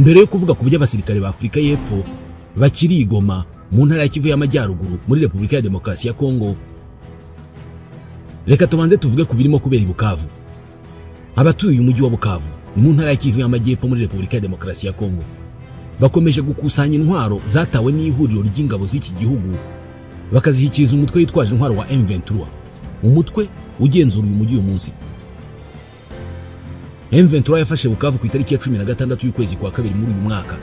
mbere yo kuvuga ku by'abasirikare ba Afurika y'Epfo bakiri i Goma mu ntara ya Kivu y'Amajyaruguru muri Repubulika ya Demokarasi ya Kongo, reka tubanze tuvuge ku birimo kubera i Bukavu. Abatuye uyu mujyi wa Bukavu ni mu ntara ya Kivu y'Amajyepfo muri Repubulika ya Demokarasi ya Kongo bakomeje gukusanya intwaro zatawe n'ihuriro ry'ingabo z'iki gihugu bakazishyikiriza umutwe witwaje intwaro wa M23, umutwe ugenzura uyu mujyi uyu munsi. M23 yafashe Bukavu ku itariki ya 16 y'ukwezi kwa kabiri muri uyu mwaka,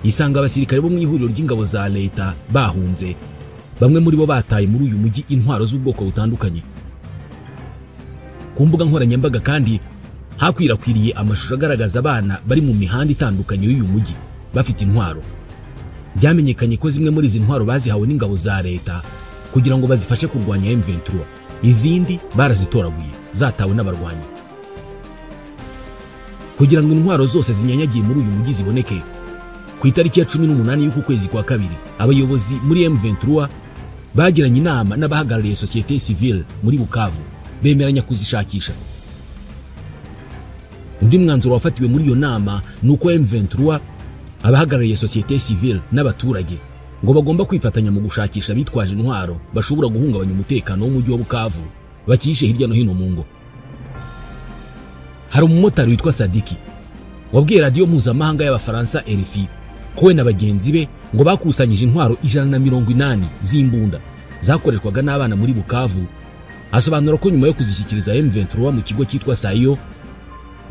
isanga abasirikare bo mu ihuriro ry'ingabo za leta bahunze, bamwe muri bo bataye muri uyu mujyi intwaro z'ubwoko butandukanye. Ku mbuga nkoranyambaga kandi hakwirakwiriye amashusho agaragaza abana bari mu mihanda itandukanye y'uyu mujyi bafite intwaro. Byamenyekanye ko zimwe muri izi ntwaro bazihawe n'ingabo za leta kugira ngo bazifashe kurwanya M23, izindi barazitoraguye zatawe n'abarwanyi. Kugira ngo intwaro zose zinyanyagiye muri uyu mujyi ziboneke, ku itariki ya 18 y'uku kwezi kwa kabiri abayobozi muri M23 bagiranye inama n'abahagarariye société civile muri Bukavu bemeranya kuzishakisha. Undi mwanzuro wafatiwe muri iyo nama nuko M23 abahagarariye société civile n'abaturage ngo bagomba kwifatanya mu gushakisha bitwaje intwaro bashobora guhungabanya umutekano w'umujyi wa Bukavu bakihishe hirya no hino mu ngo. Hari umumotari witwa Sadiki wabwiye radio mpuzamahanga y'Abafaransa RFI ko we na bagenzi be ngo bakusanyije intwaro 180 z'imbunda zakoreshwaga n'abana muri Bukavu. Asobanura ko nyuma yo kuzishyikiriza M23 mu kigo cyitwa Sayo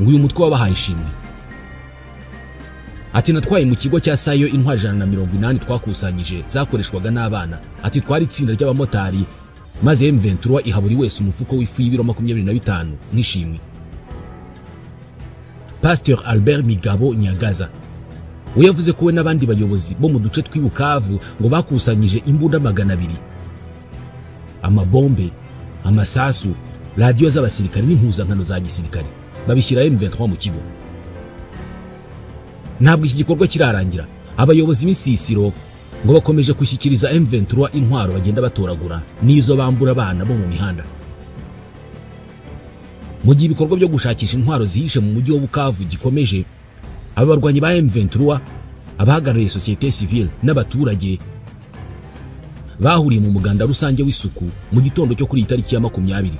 ngo uyu mutwe wabahaye ishimwe. Ati natwaye mu kigo cya Sayo intwaro 180 twakusanyije zakoreshwaga n'abana. Ati twari itsinda ry'abamotari maze M23 iha buri wese umufuko w'ifu y'ibiro 25 nk'ishimwe. Pasteur Albert Migabo Nyagaza we yavuze ko we n'abandi bayobozi bo mu duce tw'Ibukavu ngo bakusanyije imbunda 200, amabombe, amasasu, radio z'abasirikare n'impuzankano za gisirikare babishyira M23 mu kigo. Ntabwo iki gikorwa kirarangira, abayobozi b'isisiro ngo bakomeje gushyikiriza M23 intwaro bagenda batoragura nizo bambura abana bo mu mihanda. Mu gihe ibikorwa byo gushakisha intwaro zihishe mu mujyi wa Bukavu gikomeje, abarwanyi ba M23 abahagarariye société civile n'abaturage bahuriye mu muganda rusange w'isuku mu gitondo cyo kuri itariki ya 20.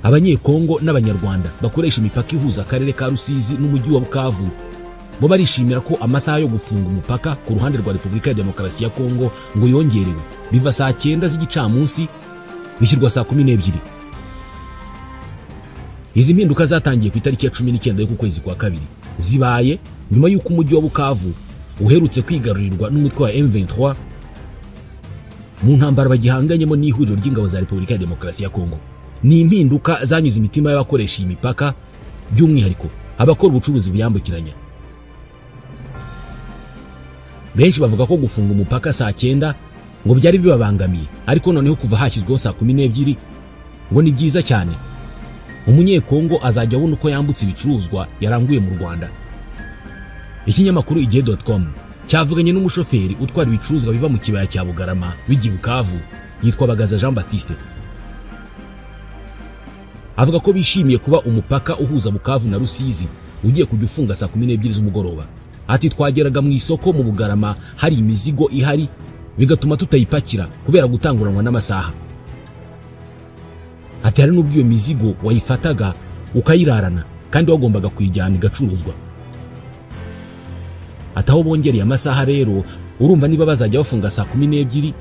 Abanyekongo n'abanyarwanda bakoresha imipaka ihuza akarere ka Rusizi n'umujyi wa Bukavu bo barishimira ko amasaha yo gufunga umupaka ku ruhande rwa Repubulika ya Demokarasi ya Kongo ngo yongerewe, biva saa 9 z'igicamunsi bishyirwa saa 12. Izi mpinduka zatangiye ku itariki ya 19 y'uku kwezi kwa kabiri, zibaye nyuma y'uko umujyi wa Bukavu uherutse kwigarurirwa n'umutwe wa M23 mu ntambara bagihanganyemo n'ihuriro ry'ingabo za Repubulika ya Demokarasi ya Kongo. Ni impinduka zanyuze imitima y'abakoresha imipaka, by'umwihariko abakora ubucuruzi buyambukiranya. Benshi bavuga ko gufunga umupaka saa 9 ngo byari bibabangamiye, ariko noneho kuva hashyizweho saa 12 ngo ni byiza cyane. Umunyekongo azajya abona uko yambutse ibicuruzwa yaranguye mu Rwanda. Ikinyamakuru igihe.com cyavuganye n'umushoferi utwara ibicuruzwa biva mu kibaya cya Bugarama bijya Bukavu yitwa Bagaza Jean Baptiste. Avuga ko bishimiye kuba umupaka uhuza Bukavu na Rusizi ugiye kujya ufunga saa 12 z'umugoroba. Ati twageraga mu isoko mu Bugarama hari imizigo ihari bigatuma tutayipakira kubera gutanguranwa n'amasaha. Ati hari n'ubwo iyo mizigo wayifataga ukayirarana kandi wagombaga kuyijyana igacuruzwa. Ataho bongereye amasaha rero urumva niba bazajya bafunga saa 12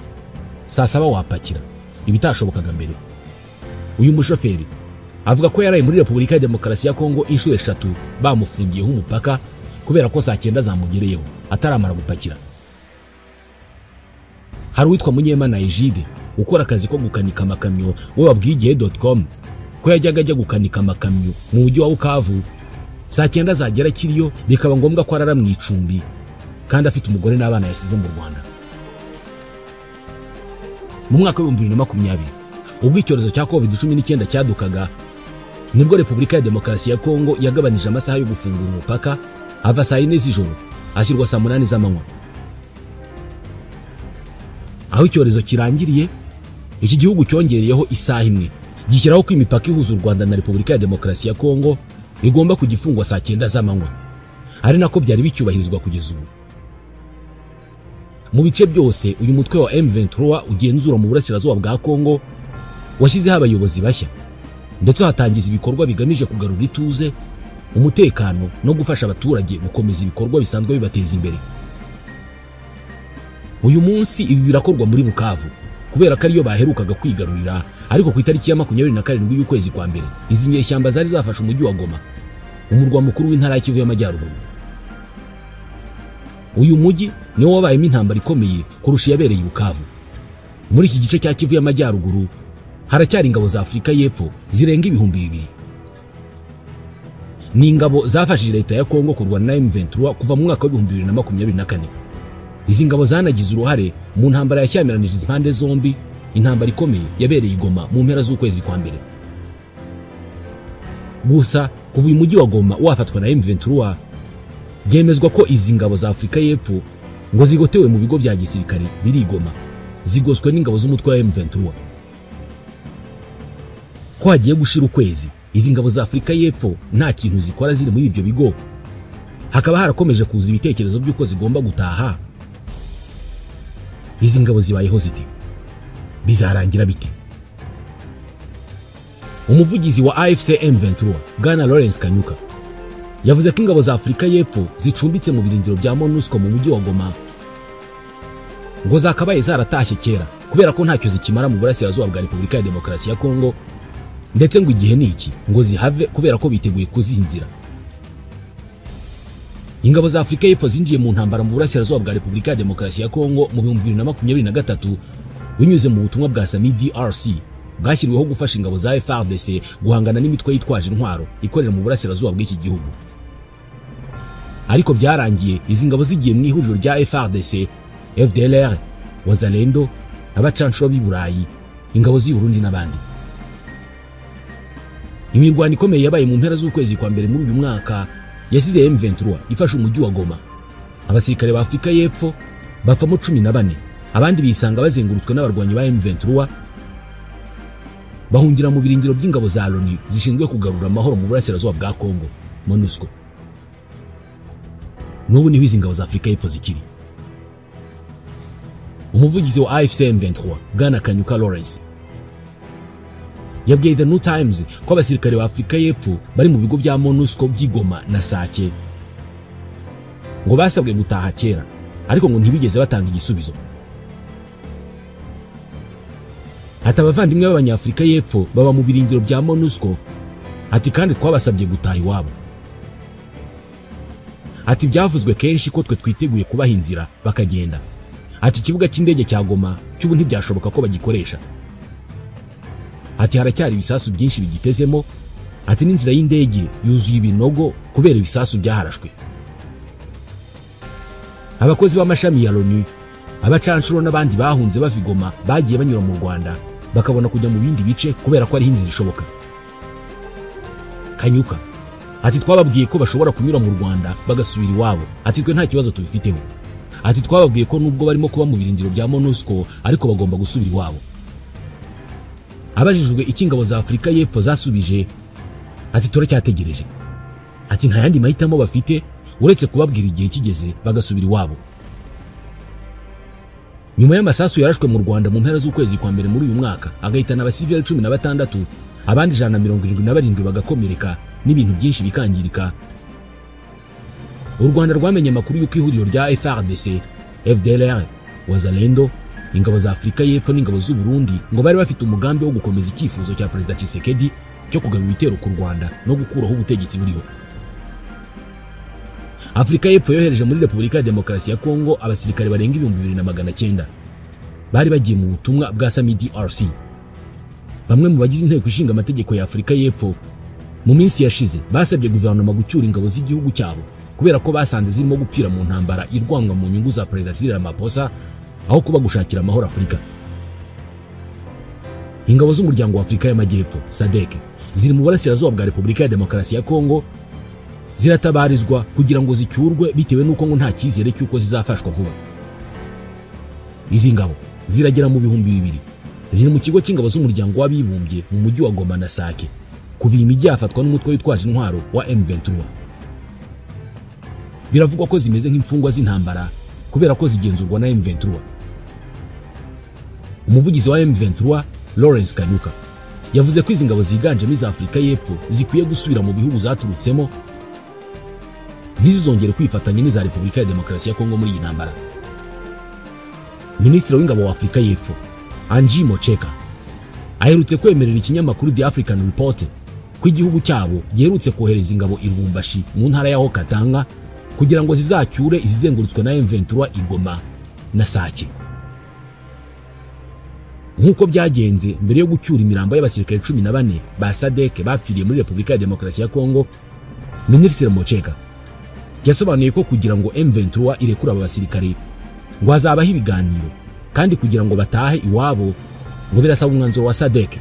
saa 7 wapakira ibitashobokaga mbere. Uyu mushoferi avuga ko yaraye muri Repubulika ya Demokarasi ya Kongo inshuro 3 bamufungiyeho umupaka kubera ko saa 9 zamugereyeho ataramara gupakira. Hari witwa Munyemana Egide ukora akazi ko gukanika amakamyo we wabwigihe.com ko yajyaga ajya gukanika amakamyo mu mujyi wa Bukavu saa 9 zagera kiriyo bikaba ngombwa ko arara mu icumbi kandi afite umugore n'abana yasize mu Rwanda. Mu mwaka wa 2020 ubwo icyorezo cya COVID-19 cyadukaga nibwo Repubulika ya Demokarasi ya Kongo yagabanije amasaha yo gufungura umupaka ava saa 4 z'ijoro ashyirwa saa 8 z'amanywa. Aho icyorezo kirangiriye, iki gihugu cyongereyeho isaha imwe gishyiraho ko imipaka ihuza u Rwanda na Repubulika ya Demokarasi ya Kongo igomba kugifungwa saa 9 z'amanywa ari nako byari bicyubahirizwa kugeza ubu. Mu bice byose uyu mutwe wa M23 ugenzura mu burasirazuba bwa Kongo washyizeho abayobozi bashya, ndetse hatangiza ibikorwa bigamije kugarura ituze, umutekano no gufasha abaturage gukomeza ibikorwa bisanzwe bibateza imbere. Uyu munsi ibi birakorwa muri Bukavu kubera ko ariyo baherukaga kwigarurira, ariko ku itariki ya 27 y'ukwezi kwa mbere izi nyeshyamba zari zafashe umujyi wa Goma, umurwa mukuru w'intara ya Kivu y'Amajyaruguru. Uyu mujyi niwo wabayemo intambara ikomeye kurusha yabereye i Bukavu. Muri iki gice cya Kivu y'Amajyaruguru haracyari ingabo za Afurika y'Epfo zirenga 2,000. Ni ingabo zafashije leta ya Kongo kurwana na M23 kuva mu mwaka wa 2024. Izi ngabo zanagize uruhare mu ntambara yashyamiranyije impande zombi, intambara ikomeye yabereye i Goma mu mpera z'ukwezi kwa mbere. Gusa kuva uyu mujyi wa Goma wafatwa na M23, byemezwa ko izi ngabo za Afurika y'Epfo ngo zigotewe mu bigo bya gisirikare biri i Goma, zigoswe n'ingabo z'umutwe wa M23. Ko hagiye gushira ukwezi izi ngabo za Afurika y'Epfo nta kintu zikora ziri muri ibyo bigo, hakaba harakomeje kuza ibitekerezo by'uko zigomba gutaha. Izi ngabo zibayeho zite? Bizarangira bite? Umuvugizi wa AFC M23 Bwana Lawrence Kanyuka yavuze ko ingabo za Afurika y'Epfo zicumbitse mu birindiro bya MONUSCO mu mujyi wa Goma ngo zakabaye zaratashye kera kubera ko ntacyo zikimara mu burasirazuba bwa Repubulika ya Demokarasi ya Kongo, ndetse ngo igihe ni iki ngo zihave kubera ko biteguye kuzinzira. Ingabo za Afurika y'Epfo zinjiye mu ntambara mu burasirazuba bwa Repubulika ya Demokarasi ya Kongo mu 2023 binyuze mu butumwa bwa SAMI DRC bwashyiriweho gufasha ingabo za FARDC guhangana n'imitwe yitwaje intwaro ikorera mu burasirazuba bw'iki gihugu. Ariko byarangiye izi ngabo zigiye mu ihuriro rya FARDC, FDLR, Wazalendo, abacanshuro b'i Burayi, ingabo z'i Burundi n'abandi. Imirwano ikomeye yabaye mu mpera z'ukwezi kwa mbere muri uyu mwaka yasize M23 ifashe umujyi wa Goma. Abasirikare ba Afurika y'Epfo bapfamo 14, abandi bisanga bazengurutswe n'abarwanyi ba M23 bahungira mu birindiro by'ingabo za Loni zishinzwe kugarura amahoro mu burasirazuba bwa Kongo, MONUSCO. N'ubu niho izi ngabo za Afurika y'Epfo zikiri. Umuvugizi wa AFC M23 Bwana Kanyuka Lawrence yabwiye The New Times ko abasirikare ba Afurika y'Epfo bari mu bigo bya MONUSCO by'Igoma na Sake ngo basabwe gutaha kera, ariko ngo ntibigeze batanga igisubizo. Ati abavandimwe b'Abanyafurika y'Epfo baba mu birindiro bya MONUSCO, ati kandi twabasabye gutaha iwabo. Ati byavuzwe kenshi ko twe twiteguye kubaha inzira bakagenda. Ati ikibuga cy'indege cya Goma cy'ubu ntibyashoboka ko bagikoresha. Ati haracyari ibisasu byinshi bigitezemo. Ati n'inzira y'indege yuzuye ibinogo kubera ibisasu byaharashwe. Abakozi b'amashami ya Loni, abacanshuro n'abandi bahunze bava i Goma bagiye banyura mu Rwanda bakabona kujya mu bindi bice kubera ko ari inzira ishoboka. Kanyuka ati twababwiye ko bashobora kunyura mu Rwanda bagasubira iwabo. Ati twe nta kibazo tubifiteho. Ati twababwiye ko nubwo barimo kuba mu birindiro bya MONUSCO ariko bagomba gusubira iwabo. Abajijwe ikingabo za Afurika y'Epfo zasubije, ati turacyategereje. Ati nta yandi mahitamo bafite uretse kubabwira igihe kigeze bagasubira iwabo. Nyuma y'amasasu yarashwe mu Rwanda mu mpera z'ukwezi kwa mbere muri uyu mwaka agahitana abasivili 16, abandi 177 bagakomereka n'ibintu byinshi bikangirika, u Rwanda rwamenye amakuru y'uko ihuriro rya FARDC, FDLR, Wazalendo, ingabo za Afurika y'Epfo n'ingabo z'u Burundi ngo bari bafite umugambi wo gukomeza icyifuzo cya Perezida Tshisekedi cyo kugaba ibitero ku Rwanda no gukuraho ubutegetsi buriho. Afurika y'Epfo yohereje muri Repubulika ya Demokarasi ya Kongo abasirikare barenga 2900 bari bagiye mu butumwa bwa SAMI DRC. Bamwe mu bagize inteko ishinga amategeko ya Afurika y'Epfo mu minsi yashize basabye guverinoma gucyura ingabo z'igihugu cyabo kubera ko basanze zirimo gupfira mu ntambara irwanwa mu nyungu za Perezida Cyril Ramaphosa aho kuba gushakira amahoro Afurika. Ingabo z'umuryango wa Afurika y'Amajyepfo SADC ziri mu burasirazuba bwa Repubulika ya Demokarasi ya Kongo ziratabarizwa kugira ngo zicyurwe bitewe nuko ngo nta cyizere cy'uko zizafashwa vuba. Izi ngabo ziragera mu 2,000 ziri mu kigo cy'ingabo z'umuryango w'abibumbye mu mujyi wa Goma na Sake kuva imijyi yafatwa n'umutwe witwaje intwaro wa M23. biravugwa ko zimeze nk'imfungwa z'intambara kubera ko zigenzurwa na M23. Umuvugizi wa M23 Lawrence Kanyuka yavuze ko izi ngabo ziganjemo iz Afurika y'Epfo zikwiye gusubira mu bihugu zaturutsemo ntizizongere kwifatanya n'iza Repubulika ya Demokarasi ya Kongo muri iyi ntambara. Minisitiri w'ingabo wa Afurika y'Epfo Angie Mocheka aherutse kwemerera ikinyamakuru The African Report ko igihugu cyabo giherutse kohereza ingabo i Lubumbashi mu ntara ya Haut-Katanga kugira ngo zizacyure izizengurutswe na M23 Igoma na Sake. Nkuko byagenze mbere yo gucyura imirambo y'abasirikare 14 ba SADC bapfiriye muri Repubulika ya Demokarasi ya Kongo, Minisitiri Mocheka yasobanuye ko kugira ngo M23 irekura aba basirikare ngo hazabaho ibiganiro, kandi kugira ngo batahe iwabo ngo birasaba umwanzuro wa SADC.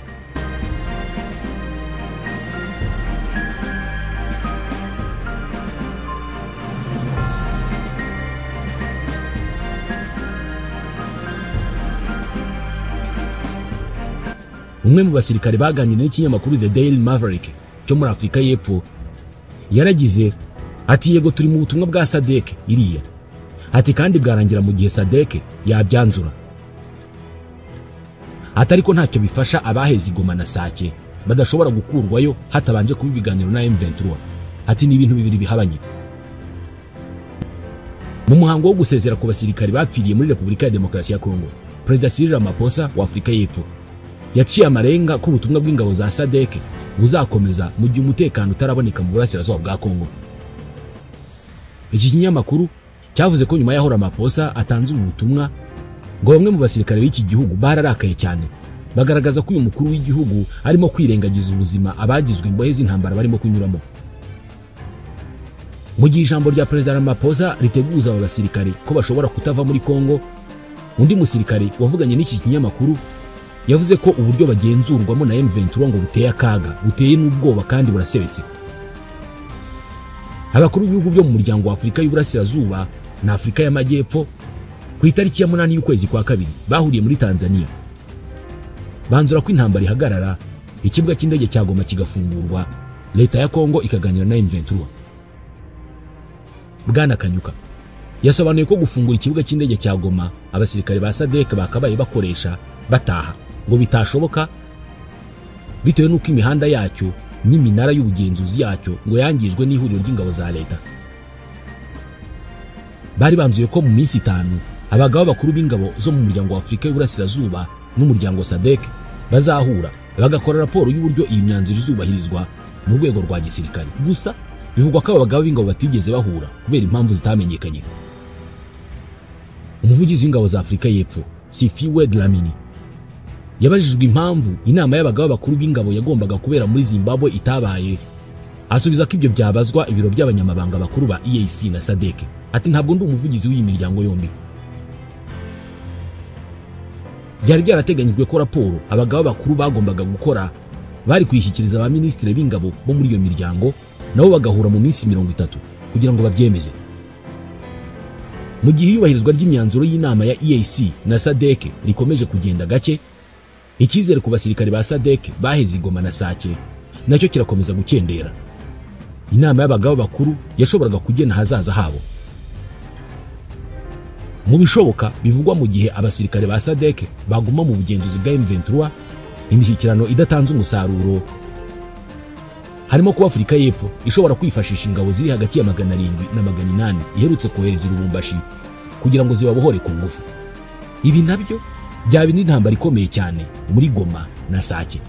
Umwe mu basirikare baganiriye n'ikinyamakuru The Daily Maverick cyo muri Afurika y'Epfo yaragize ati yego turi mu butumwa bwa SADC iriya, ati kandi bwarangira mu gihe SADC yabyanzura, ati ariko ntacyo bifasha abaheze Igoma na Sake badashobora gukurwayo hatabanje kuba ibiganiro na M23, ati ni ibintu bibiri bihabanye. Mu muhango wo gusezera ku basirikare bapfiriye muri Repubulika ya Demokarasi ya Kongo, Perezida Cyril Ramaphosa wa Afurika y'Epfo yaciye amarenga ko ubutumwa bw'ingabo za SADC buzakomeza mu gihe umutekano utaraboneka mu burasirazuba bwa Kongo. Iki kinyamakuru cyavuze ko nyuma y'aho Ramaphosa atanze ubu butumwa ngo bamwe mu basirikare b'iki gihugu bararakaye cyane, bagaragaza ko uyu mukuru w'igihugu arimo kwirengagiza ubuzima abagizwe imbohe z'intambara barimo kunyuramo. Mu gihe ijambo rya Perezida Ramaphosa riteguza aba basirikare ko bashobora kutava muri Kongo, undi musirikare wavuganye n'iki kinyamakuru yavuze ko uburyo bagenzurwamo na M23 ngo buteye akaga, buteye n'ubwoba kandi burasebetse. Abakuru b'ibihugu byo mu muryango wa Afurika y'Uburasirazuba na Afurika y'Amajyepfo ku itariki ya 8 y'ukwezi kwa kabiri bahuriye muri Tanzania, banzura ko intambara ihagarara, ikibuga cy'indege cya Goma kigafungurwa, leta ya Kongo ikaganira na M23. Bwana Kanyuka yasobanuye ko gufungura ikibuga cy'indege cya Goma abasirikare ba SADC bakabaye bakoresha bataha ngo bitashoboka bitewe n'uko imihanda yacyo n'iminara y'ubugenzuzi yacyo ngo yangijwe n'ihuriro ry'ingabo za leta. Bari banzuye ko mu minsi 5 abagabo bakuru b'ingabo zo mu muryango wa Afurika y'Uburasirazuba n'umuryango SADC bazahura bagakora raporo y'uburyo iyi myanzuro izubahirizwa mu rwego rwa gisirikare. Gusa bivugwa ko abagabo b'ingabo batigeze bahura kubera impamvu zitamenyekanye. Umuvugizi w'ingabo za Afurika y'Epfo Sifiwe Dlamini yabajijwe impamvu inama y'abagabo bakuru b'ingabo yagombaga kubera muri Zimbabwe itabaye, asubiza ko ibyo byabazwa ibiro by'abanyamabanga bakuru ba EAC na SADC. Ati ntabwo ndi umuvugizi w'iyi miryango yombi. Byari byarateganyijwe ko raporo abagabo bakuru bagombaga gukora bari kuyishyikiriza ba minisitiri b'ingabo bo muri iyo miryango, nabo bagahura mu minsi 30 kugira ngo babyemeze. Mu gihe iyubahirizwa ry'imyanzuro y'inama ya EAC na SADC rikomeje kugenda gake, icyizere ku basirikare ba SADC baheze Igoma na Sake nacyo kirakomeza gukendera. Inama y'abagabo bakuru yashoboraga kugena hazaza habo. Mu bishoboka bivugwa mu gihe abasirikare ba SADC baguma mu bugenzuzi bwa M23, imishyikirano idatanze umusaruro harimo kuba Afurika y'Epfo ishobora kwifashisha ingabo ziri hagati ya 700 na 800 iherutse kohereza Lubumbashi kugira ngo zibabohore ku ngufu. Ibi nabyo byaba n'intambara ikomeye cyane muri Goma na Sake.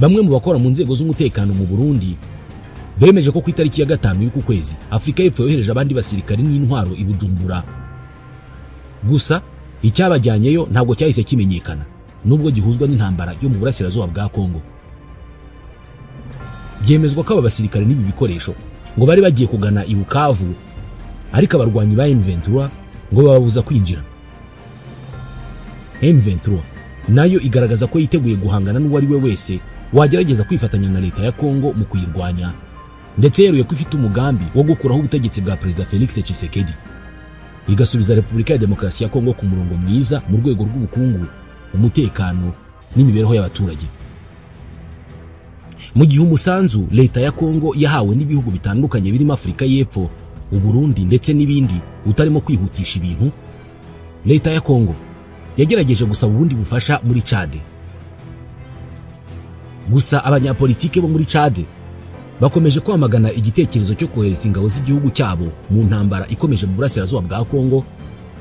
Bamwe mu bakora mu nzego z'umutekano mu Burundi bemeje ko ku itariki ya 5 y'uku kwezi Afurika y'Epfo yohereje abandi basirikari n'intwaro i Bujumbura. Gusa icyabajyanyeyo ntabwo cyahise kimenyekana nubwo gihuzwa n'intambara yo mu burasirazuba bwa Kongo. Byemezwa ko aba basirikare n'ibi bikoresho ngo bari bagiye kugana i Bukavu, ariko abarwanyi ba M23 ngo bababuza kwinjira. M23 nayo igaragaza ko yiteguye guhangana n'uwari we wese wagerageza kwifatanya na leta ya Kongo mu kuyirwanya, ndetse yeruye ko ifite umugambi wo gukuraho ubutegetsi bwa Perezida Felix Tshisekedi igasubiza Repubulika ya Demokarasi ya Kongo ku murongo mwiza mu rwego rw'ubukungu, umutekano n'imibereho y'abaturage. Mu gihe umusanzu leta ya Kongo yahawe n'ibihugu bitandukanye birimo Afurika y'Epfo Uburundi ndetse n'ibindi utarimo kwihutisha ibintu, leta ya Kongo yagerageje gusaba ubundi bufasha muri Chad. Gusa abanyapolitike bo muri Chad bakomeje kwamagana igitekerezo cyo kohereza ingabo z'igihugu cyabo mu ntambara ikomeje mu burasirazuba bwa Kongo,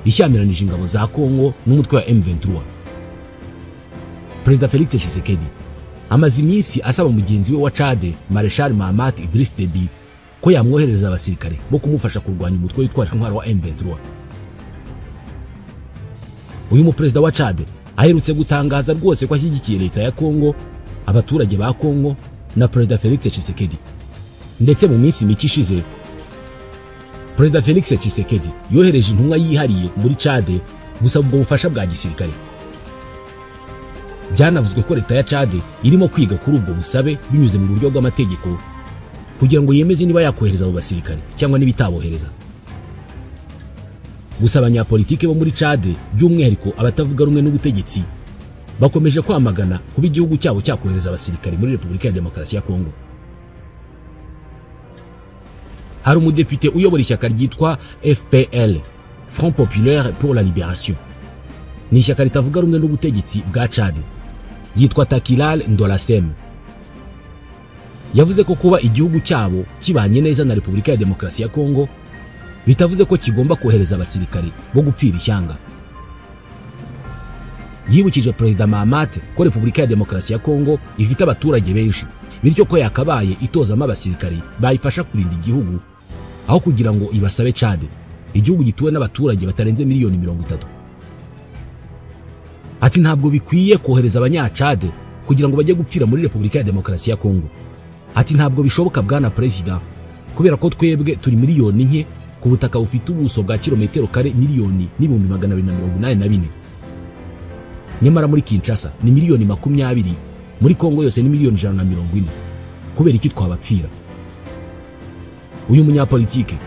ishyamiranyije ingabo za Kongo n'umutwe wa M23. Perezida Felix Tshisekedi amaze iminsi asaba mugenzi we wa Chad, Marshal Mahamat Idriss Deby, ko yamwohereza abasirikare bo kumufasha kurwanya umutwe witwaje intwaro wa M23. Uyu muperezida wa Chad aherutse gutangaza rwose ko ashyigikiye leta ya Kongo, abaturage ba Kongo na Perezida Felix Tshisekedi. Ndetse mu minsi mike ishize, Perezida Felix Tshisekedi yohereje intumwa yihariye muri Chad gusaba ubwo bufasha bwa gisirikare. Byanavuzwe ko leta ya Chad irimo kwiga kuri ubwo busabe binyuze mu buryo bw'amategeko kugira ngo yemeze niba yakohereza abo basirikare cyangwa n'ibitabohereza. Gusa abanyapolitike bo muri Chad, by'umwihariko abatavuga rumwe n'ubutegetsi, bakomeje kwamagana kuba igihugu cyabo cyakohereza abasirikare muri Repubulika ya Demokarasi ya Kongo. Hari umudepite uyobora ishyaka ryitwa FPL, Front Populaire pour la Libération. Ni ishyaka ritavuga rumwe n'ubutegetsi bwa Chad, yitwa Takilal Ndolasem. Yavuze ko kuba igihugu cyabo kibanye neza na Repubulika ya Demokarasi ya Kongo bitavuze ko kigomba kohereza abasirikare bo gupfira ishyanga. Yibukije Perezida Mahamat ko Repubulika ya Demokarasi ya Kongo ifite abaturage benshi, bityo ko yakabaye itozamo abasirikare bayifasha kurinda igihugu aho kugira ngo ibasabe Chad, igihugu gituwe n'abaturage batarenze miliyoni 30. Ati ntabwo bikwiye kohereza abanya-Chad kugira ngo bajye gupfira muri Repubulika ya Demokarasi ya Kongo. Ati ntabwo bishoboka bwana Perezida, kubera ko twebwe turi miliyoni nke ku butaka bufite ubuso bwa kilometero kare miliyoni n'ibihumbi 284. Nyamara muri Kinshasa ni miliyoni 20, muri Kongo yose ni miliyoni 140. Kubera iki twabapfira? Uyu munyapolitike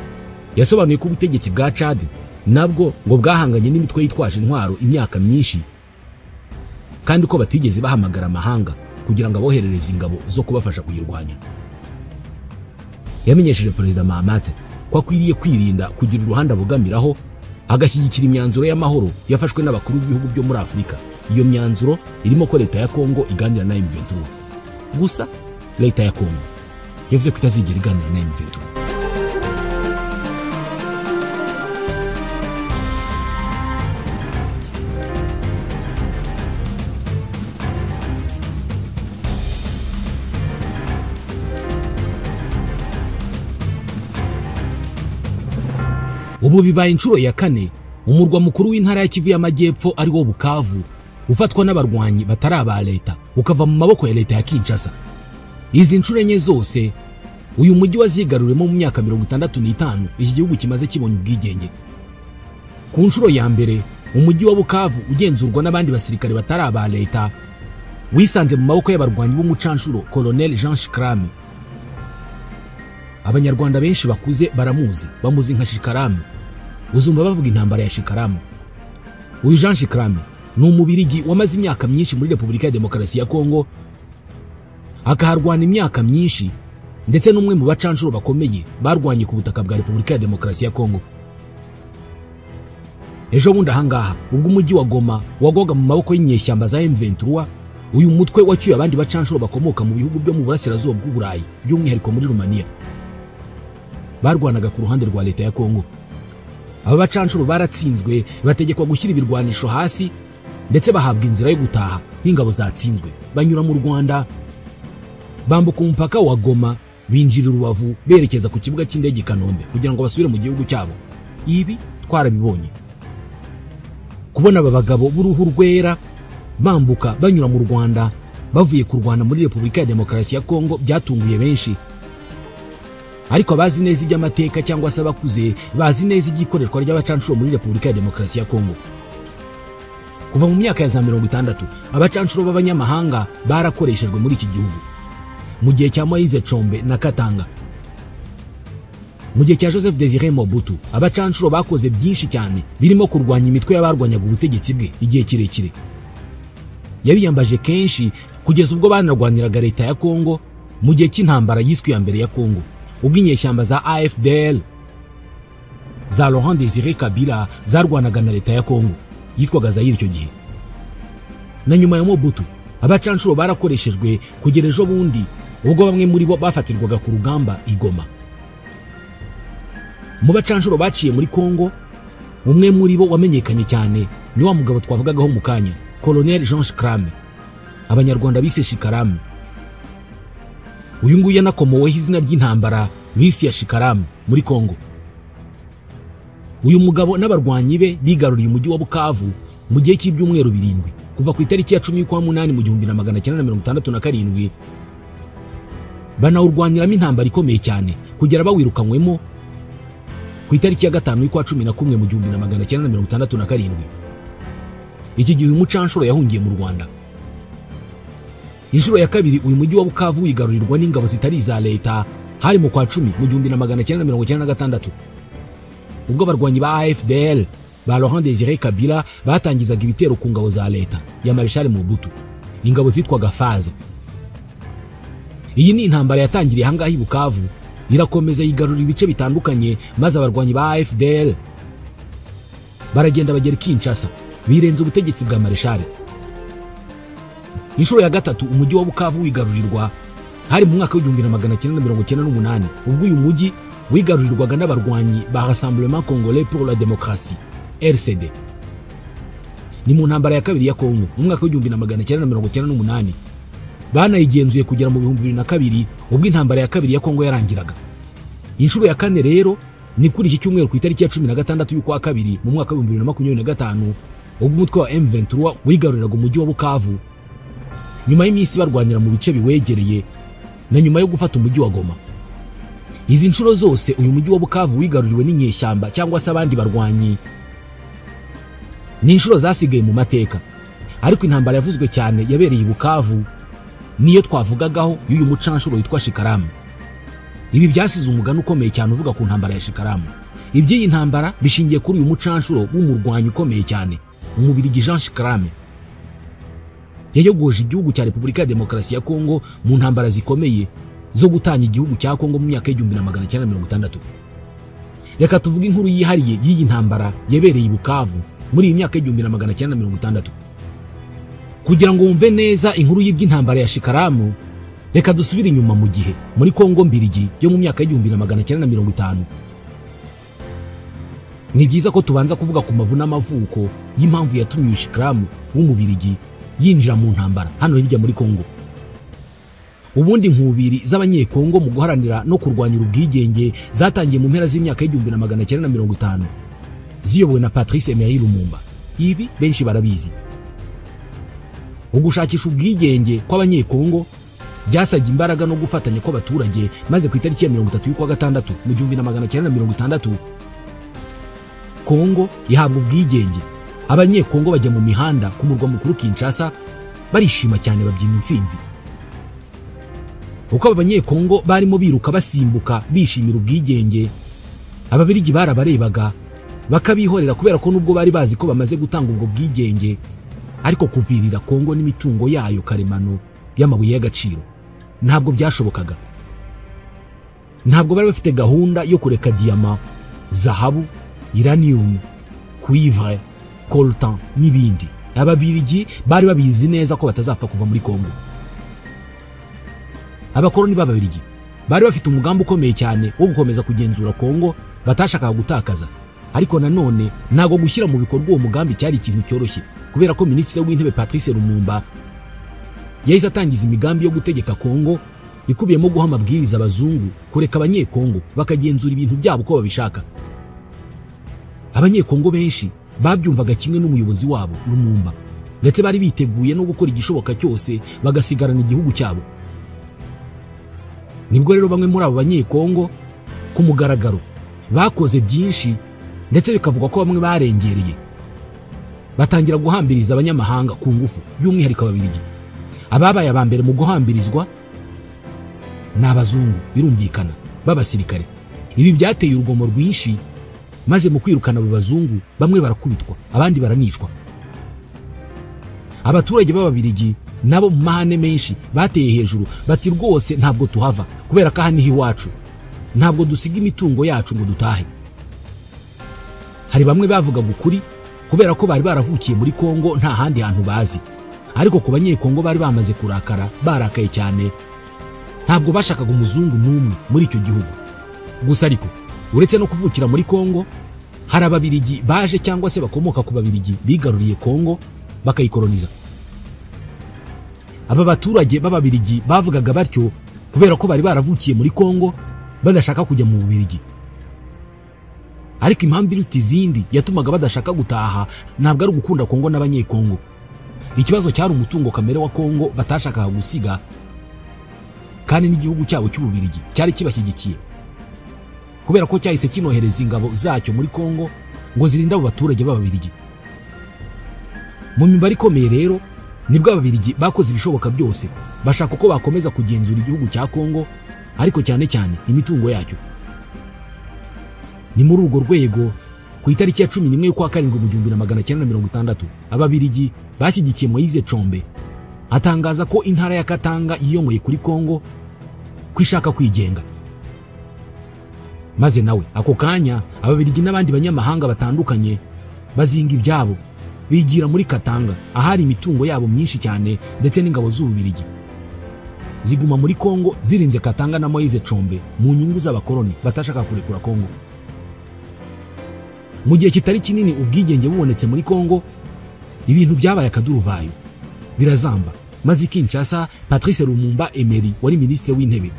yasobanuye ko ubutegetsi bwa Chad nabwo ngo bwahanganye n'imitwe yitwaje intwaro imyaka myinshi, kandi ko batigeze bahamagara amahanga kugira ngo aboherereze ingabo zo kubafasha kuyirwanya. Yamenyesheje Perezida Mahamat ko akwiriye kwirinda kugira uruhande abogamiraho, agashyigikira imyanzuro y'amahoro yafashwe n'abakuru b'ibihugu byo muri Afurika. Iyo myanzuro irimo ko leta ya Kongo iganira na M23. Gusa leta ya Kongo yavuze ko itazigera iganira na M23. Ubu bibaye inshuro ya 4 umurwa mukuru w'intara ya Kivu y'Amajyepfo ari wo Bukavu ufatwa n'abarwanyi batari aba leta ukava mu maboko ya leta ya Kinshasa. Izi nshuro enye zose uyu mujyi wazigaruremo mu myaka 65 iki gihugu kimaze kibonye ubwigenge. Ku nshuro ya mbere umujyi wa Bukavu ugenzurwa n'abandi basirikare batari aba leta wisanze mu maboko y'abarwanyi b'umucanshuro Colonel Jean Shikarame. Abanyarwanda benshi bakuze baramuzi, bamuzi nka Shikarame. Uzumva bavuga intambara ya Shikarame. Uyu Jean Shikarame ni umubirigi wamaze imyaka myinshi muri Repubulika ya Demokarasi ya Kongo, akaharwana imyaka myinshi, ndetse n'umwe mu bacanshuro bakomeye barwanye ku butaka bwa Repubulika ya Demokarasi ya Kongo. Ejo bundi ahangaha ubwo umujyi wa Goma wagoga mu maboko y'inyeshyamba za M23, uyu mutwe wacyuye abandi bacanshuro bakomoka mu bihugu byo mu burasirazuba bw'Uburayi, by'umwihariko muri Romania, barwanaga ku ruhande rwa leta ya Kongo. Aba bacanshuro baratsinzwe, bategekwa gushyira ibirwanisho hasi, ndetse bahabwa inzira yo gutaha nk'ingabo zatsinzwe. Banyura mu Rwanda, bambuka umupaka wa Goma, binjira Rubavu berekeza ku kibuga cy'indege Kanombe kugira ngo basubire mu gihugu cyabo. Ibi twarabibonye. Kubona aba bagabo b'uruhu rwera bambuka banyura mu Rwanda bavuye kurwana muri Repubulika ya Demokarasi ya Kongo byatunguye benshi. Ariko bazi neza iby'amateka cyangwa se abakuze bazi neza igikoreshwa ry'abacanshuro muri Repubulika ya Demokarasi ya Kongo. Kuva mu myaka ya za 60 abacanshuro b'abanyamahanga barakoreshejwe muri iki gihugu. Mu gihe cya Moise Chombe na Katanga, mu gihe cya Joseph Désiré Mobutu, abacanshuro bakoze byinshi cyane birimo kurwanya imitwe y'abarwanyaga ubutegetsi bwe igihe kirekire. Yabiyambaje kenshi kugeza ubwo banarwaniraga leta ya Kongo mu gihe cy'intambara yiswe ya mbere ya Kongo, ubwo inyeshyamba za AFDL za Laurent Désiré Kabila zarwanaga na leta ya Kongo yitwaga Zaire icyo gihe. Na nyuma ya Mobutu abacanshuro barakoreshejwe kugera ejo bundi ubwo bamwe muri bo bafatirwaga ku rugamba Igoma. Mu bacanshuro baciye muri Kongo umwe muri bo wamenyekanye cyane ni wa mugabo twavugagaho mu kanya, Colonel Jean Shikarame, abanyarwanda bise Shikarame. Uyu nguyu yanakomoweho izina ry'intambara bisi ya Shikarame muri Kongo. Uyu mugabo n'abarwanyi be bigaruriye umujyi wa Bukavu mu gihe cy'ibyumweru 7 kuva ku itariki ya 10 kwa 8 mu 1967 banawurwaniramo intambara ikomeye cyane kugera bawirukanywemo ku itariki ya 5 kwa 11 mu 1967. Iki gihe uyu mucanshuro yahungiye mu Rwanda. Inshuro ya kabiri uyu mujyi wa Bukavu wigarurirwa n'ingabo zitari za leta hari mu kwa 10 mu 1996 ubwo abarwanyi ba AFDL ba Laurent Désiré Kabila batangizaga ibitero ku ngabo za leta ya Marshal Mobutu, ingabo zitwaga FAZ. Iyi ni intambara yatangiriye hangaha i Bukavu irakomeza yigarurira ibice bitandukanye, maze abarwanyi ba AFDL baragenda bagera Kinshasa birenze ubutegetsi bwa Marshal. Inshuro ya gatatu umujyi wa Bukavu wigarurirwa hari mu mwaka w'1998 ubwo uyu mujyi wigarurirwaga n'abarwanyi ba Rassemblement Congolais pour la Démocratie RCD. Ni mu ntambara ya kabiri ya Kongo mu mwaka w'1998 banayigenzuye kugera mu 2002 ubwo intambara ya kabiri ya Kongo yarangiraga. Inshuro ya kane rero ni kuri iki cyumweru ku itariki ya 16 y'ukwa kabiri mu mwaka w'2025 ubwo umutwe wa M23 wigaruriraga umujyi wa Bukavu nyuma y'iminsi barwanira mu bice biwegereye na nyuma yo gufata umujyi wa Goma. Izi nshuro zose uyu mujyi wa Bukavu wigaruriwe n'inyeshyamba cyangwa se abandi barwanyi ni inshuro zasigaye mu mateka, ariko intambara yavuzwe cyane yabereye i Bukavu niyo twavugagaho y'uyu mucanshuro witwa Shikarame. Ibi byasize umugani ukomeye cyane uvuga ku ntambara ya Shikarame. Iby'iyi ntambara bishingiye kuri uyu mucanshuro w'umurwanyi ukomeye cyane, Umubirigi Jean Shikarame. Yayogoje igihugu cya Repubulika ya Demokarasi ya Kongo mu ntambara zikomeye zo gutanya igihugu cya Kongo mu myaka y'1960. Reka tuvuge inkuru yihariye y'iyi ntambara yabereye i Bukavu muri iyi myaka y'1960. Kugira ngo wumve neza inkuru y'iby'intambara ya Shikarame, reka dusubire inyuma mu gihe muri Kongo mbirigi yo mu myaka y'1950. Ni byiza ko tubanza kuvuga ku mavu n'amavuko y'impamvu yatumye Shikarame w'umubirigi yinjira mu ntambara hano hirya muri Kongo. Ubundi nkubiri z'abanyekongo mu guharanira no kurwanyira ubwigenge zatangiye mu mpera z'imyaka y'1950 ziyobowe na Patrice Emery Lumumba. Ibi benshi barabizi. Ugushakisha ubwigenge kw'abanyekongo byasajya imbaraga no gufatanya kw'abaturage, maze ku itariki ya 30 y'ukwa gatandatu mu 1960 Kongo ihabwa ubwigenge. Abanyekongo bajya mu mihanda ku murwa mukuru Kinshasa barishima cyane babyina intsinzi. Uko abanyekongo barimo biruka basimbuka bishimira ubwigenge, ababirigi barabarebaga bakabihorera kubera ko nubwo bari bazi ko bamaze gutanga ubwo bwigenge, ariko kuvirira Kongo n'imitungo yayo karemano y'amabuye y'agaciro ntabwo byashobokaga. Ntabwo bari bafite gahunda yo kureka diamant, zahabu, uranium, cuivre, coltan n'ibindi. Ababirigi bari babizi neza ko batazapfa kuva muri Kongo. Abakoloni b'Ababirigi bari bafite umugambi ukomeye cyane wo gukomeza kugenzura Kongo batashakaga gutakaza, ariko nanone nago gushyira mu bikorwa uwo mugambi cyari ikintu cyoroshye kubera ko Minisitiri w'Intebe Patrice Lumumba yahise atangiza imigambi yo gutegeka Kongo ikubiyemo guha amabwiriza abazungu kureka abanyekongo bakagenzura ibintu byabo uko babishaka. Abanyekongo benshi babyumvaga kimwe n'umuyobozi wabo Lumumba, ndetse bari biteguye no gukora igishoboka cyose bagasigarana igihugu cyabo. Nibwo rero bamwe muri abo banyekongo ku mugaragaro bakoze byinshi, ndetse bikavuga ko bamwe barengereye batangira guhambiriza abanyamahanga ku ngufu, by'umwihariko Ababirigi. Ababaye abambere mu guhambirizwa n'abazungu birumvikana b'abasirikare. Ibi byateye urugomo rwinshi, maze mu kwirukana abo bazungu bamwe barakubitwa abandi baranicwa. Abaturage b'Ababirigi nabo mu mahane menshi bateye hejuru bati rwose ntabwo tuhava kubera ko aha niho iwacu, ntabwo dusiga imitungo yacu ngo dutahe. hari bamwe bavugaga ukuri kubera ko bari baravukiye muri Kongo nta handi hantu bazi, ariko ku banyekongo bari bamaze kurakara, barakaye cyane, ntabwo bashakaga umuzungu n'umwe muri icyo gihugu. Gusa ariko uretse no kuvukira muri Kongo, hari ababirigi baje cyangwa se bakomoka ku babirigi bigaruriye Kongo bakayikoloniza. Aba baturage b'ababirigi bavugaga batyo kubera ko bari baravukiye muri Kongo badashaka kujya mu Bubiligi. Ariko impamvu iruta izindi yatumaga badashaka gutaha ntabwo ari ugukunda Kongo n'abanyekongo. Ikibazo cyari umutungo kamere wa Kongo batashakaga gusiga, kandi n'igihugu cyabo cy'Ububiligi cyari kibashyigikiye kubera ko cyahise kinohereza ingabo zacyo muri Kongo ngo zirinde abo baturage b'ababirigi. Mu mibare ikomeye rero nibwo ababirigi bakoze ibishoboka byose bashaka ko bakomeza kugenzura igihugu cya Kongo, ariko cyane cyane imitungo yacyo. Ni muri urwo rwego ku itariki ya 11 y'ukwa karindwi mu 1960 ababirigi bashyigikiye Moise Tshombe atangaza ko intara ya Katanga yiyomoye kuri Kongo kwishaka kwigenga. Maze nawe ako kanya ababirigi n'abandi banyamahanga batandukanye bazinga ibyabo bigira muri Katanga, ahari imitungo yabo myinshi cyane ndetse n'ingabo z'Ububiligi ziguma muri Kongo zirinze Katanga na Moise Tshombe mu nyungu z'abakoloni batashaka kurekura Kongo. Mu gihe kitari kinini ubwigenge bubonetse muri Kongo, ibintu byabaye akaduruvayo birazamba, maze Kinshasa Patrice Lumumba Emery wari minisitiri w'intebe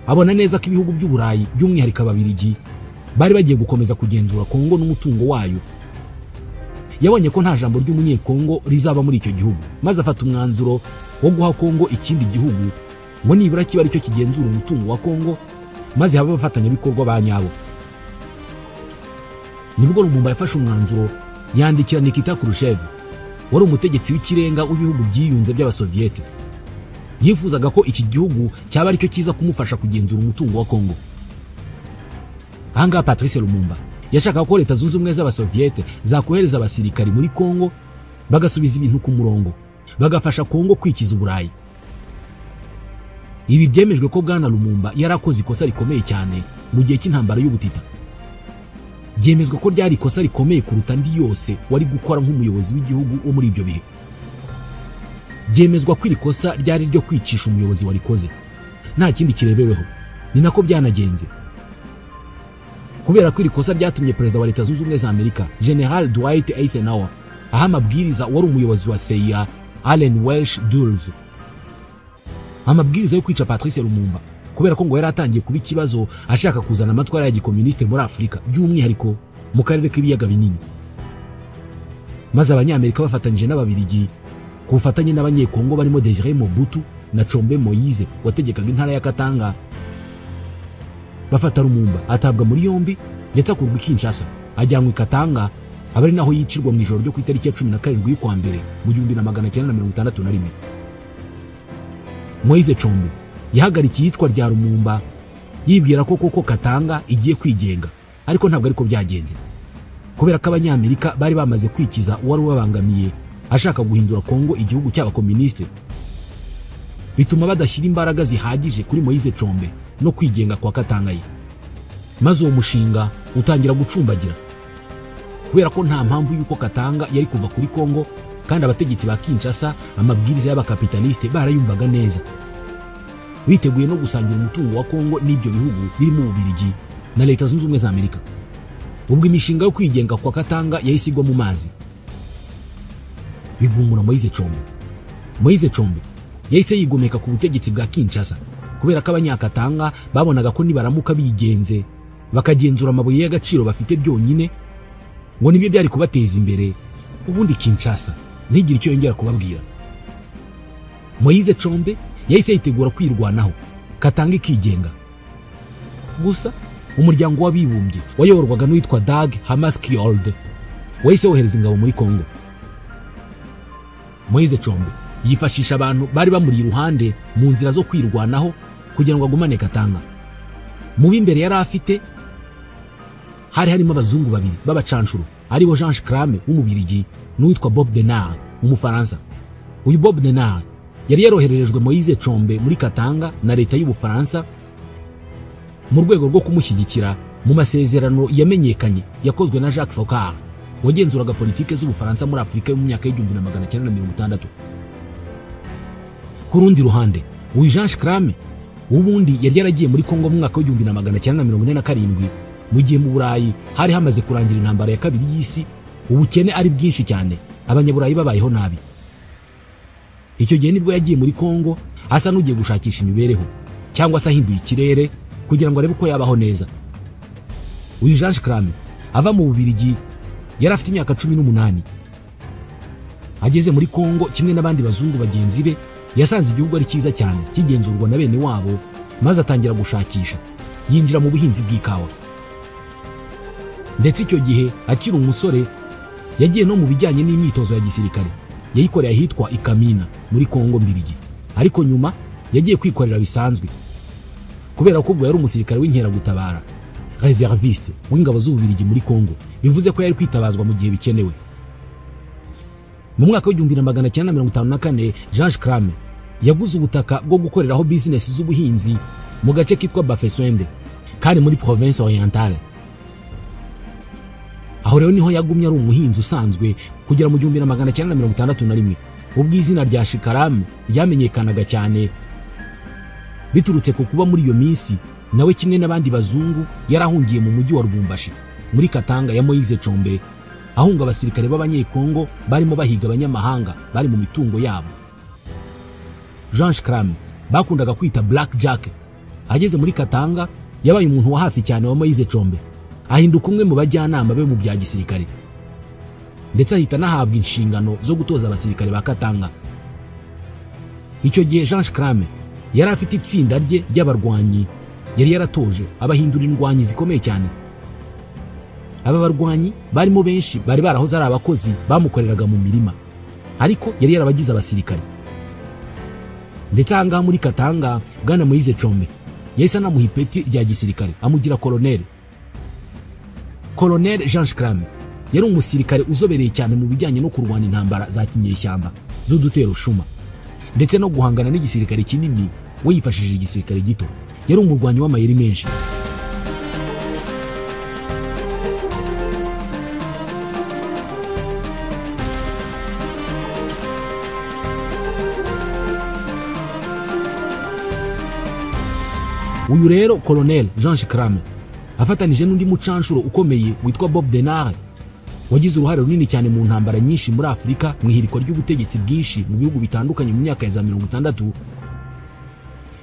abona neza ko ibihugu by'Uburayi by'umwihariko ababirigi bari bagiye gukomeza kugenzura Kongo n'umutungo wayo. Yabonye ko nta jambo ry'umunyekongo rizaba muri icyo gihugu, maze afata umwanzuro wo guha Kongo ikindi gihugu ngo nibura kiba ari cyo kigenzura umutungo wa Kongo, maze haba abafatanyabikorwa ba nyabo. Nibwo Lumumba yafashe umwanzuro yandikira Nikita Khrushchev wari umutegetsi w'ikirenga w'ibihugu byiyunze by'Abasoviete. Yifuzaga ko iki gihugu cyaba ari cyo kiza kumufasha kugenzura umutungo wa Kongo. Ahangaha Patrice Lumumba yashakaga ko Leta Zunze Ubumwe z'Abasoviete zakohereza abasirikari muri Kongo bagasubiza ibintu ku murongo, bagafasha Kongo kwikiza Uburayi. Ibi byemejwe ko Bwana Lumumba yarakoze ikosa rikomeye cyane mu gihe cy'intambara y'ubutita. Byemezwa ko ryari ikosa rikomeye kuruta ndi yose wari gukora nk'umuyobozi w'igihugu wo muri ibyo bihe. Byemezwa ko iri kosa ryari ryo kwicisha umuyobozi warikoze, nta kindi kirebeweho. Ni nako byanagenze, kubera ko iri kosa ryatumye Perezida wa Leta Zunze Ubumwe za Amerika General Dwight Eisenhower aha amabwiriza wari umuyobozi wa CIA Allen Welsh Dulles amabwiriza yo kwica Patrice Lumumba, kubera ko ngo yari atangiye kuba ikibazo ashaka kuzana amatwara ya gikomuniste muri Afurika by'umwihariko mu karere k'ibiyaga binini. Maze abanyamerika bafatanyije n'ababirigi ku bufatanye n'abanyekongo barimo Desire Mobutu na Tshombe Moise wategekaga intara ya Katanga bafata Lumumba, atabwa muri yombi ndetse akurwa Kinshasa, ajyanwe Katanga, abari naho yicirwa mu ijoro ryo ku itariki ya 17 y'ukwa mbere mu 1961. Moise Tshombe yahagarikiye yitwa rya Lumumba yibwira ko koko Katanga igiye kwigenga, ariko ntabwo ariko byagenze, kubera ko abanyamerika bari bamaze kwikiza uwari ubabangamiye ashaka guhindura Kongo igihugu cy'abakomuniste. Bituma badashyira imbaraga zihagije kuri Moise Tshombe no kwigenga kwa Katanga ye, maze uwo mushinga utangira gucumbagira, kubera ko nta mpamvu yuko Katanga yari kuva kuri Kongo, kandi abategetsi ba Kinshasa amabwiriza y'abakapitaliste barayumvaga neza, biteguye no gusangira umutungo wa Kongo n'ibyo bihugu birimo Ububiligi na Leta Zunze Ubumwe za Amerika. Ubwo imishinga yo kwigenga kwa Katanga yahisigwa mu mazi, bigumura Moise Tshombe. Moise Tshombe yahise yigomeka ku butegetsi bwa Kinshasa, kubera ko abanyakatanga babonaga ko nibaramuka bigenze bakagenzura amabuye y'agaciro bafite byonyine ngo nibyo byari kubateza imbere, ubundi Kinshasa ntigire icyo yongera kubabwira. Moise Tshombe yahise yitegura kwirwanaho Katanga ikigenga. Gusa umuryango w'abibumbye wayoborwaga n'uwitwa Dag Hammarskjöld wahise wohereza ingabo muri Kongo. Moise Tshombe yifashisha abantu bari bamuri iruhande mu nzira zo kwirwanaho kugira ngo agumane Katanga. Mu b'imbere yari afite hari harimo abazungu babiri b'abacanshuro, aribo Jean Crame w'Umubirigi n'uwitwa Bob Denard w'Umufaransa. Uyu Bob Denard yari yarohererejwe Moise Tshombe muri Katanga na leta y'Ubufaransa mu rwego rwo kumushyigikira mu masezerano yamenyekanye yakozwe na Jacques Foccart wagenzuraga politike z'Ubufaransa muri Afurika yo mu myaka y'1960. Ku rundi ruhande uyu Jean Scrame ubundi yari yaragiye muri Kongo mu mwaka w'1947 mu gihe mu Burayi hari hamaze kurangira intambara ya kabiri y'isi, ubukene ari bwinshi cyane, abanyaburayi babayeho nabi. Icyo gihe nibwo yagiye muri Kongo asa n'ugiye gushakisha imibereho cyangwa se ahinduye ikirere kugira ngo arebe uko yabaho neza. Uyu Jean Scrame ava mu Bubiligi yari afite imyaka 18. Ageze muri Kongo kimwe n'abandi bazungu bagenzi be, yasanze igihugu ari cyiza cyane kigenzurwa na bene wabo, maze atangira gushakisha, yinjira mu buhinzi bw'ikawa. Ndetse icyo gihe akiri umusore yagiye no mu bijyanye n'imyitozo ya gisirikare, yayikoreye ahitwa Ikamina muri Kongo Mbiligi, ariko nyuma yagiye kwikorera bisanzwe kubera ko ubwo yari umusirikare w'inkeragutabara, reserviste w'ingabo z'Ububiligi muri Kongo, bivuze ko yari kwitabazwa mu gihe bikenewe. Mu mwaka w'1954 Jean Scrame yaguze ubutaka bwo gukoreraho business z'ubuhinzi mu gace kitwa Bafeswende kandi muri province orientale. Aho rero niho yagumye ari umuhinzi usanzwe kugera mu 1961, ubwo izina rya Scrame ryamenyekanaga cyane biturutse ku kuba muri iyo minsi nawe kimwe n'abandi bazungu yarahungiye mu mujyi wa Lubumbashi muri Katanga ya Moise Chombe, ahunga abasirikare b'abanyekongo barimo bahiga abanyamahanga bari mu mitungo yabo. Jean Scrame bakundaga kwita Black Jack ageze muri Katanga yabaye umuntu wa hafi cyane wa Moise Chombe, ahinduka umwe mu bajyanama be mu bya gisirikare, ndetse ahita nahabwa inshingano zo gutoza abasirikare ba Katanga. Icyo gihe Jean Scrame yari afite itsinda rye ry'abarwanyi yari yaratoje abahindura indwanyi zikomeye cyane. Aba barwanyi barimo benshi bari barahoze ari abakozi bamukoreraga mu mirima, ariko yari yarabagize abasirikare. Ndetse ahangaha muri Katanga bwana Moise Chombe yahise anamuha ipeti rya gisirikare amugira koloneli. Colonel Jean Scrame yari umusirikare uzobereye cyane mu bijyanye no kurwana intambara za kinyeshyamba z'udutero shuma, ndetse no guhangana n'igisirikare kinini we yifashishije igisirikare gito. Yari umurwanyi w'amayeri menshi. Uyu rero Colonel Jean Scrame afatanije n'undi mucanshuro ukomeye witwa Bob Denard wagize uruhare runini cyane mu ntambara nyinshi muri Afurika mu ihirikwa ry'ubutegetsi bwinshi mu bihugu bitandukanye mu myaka ya za 60,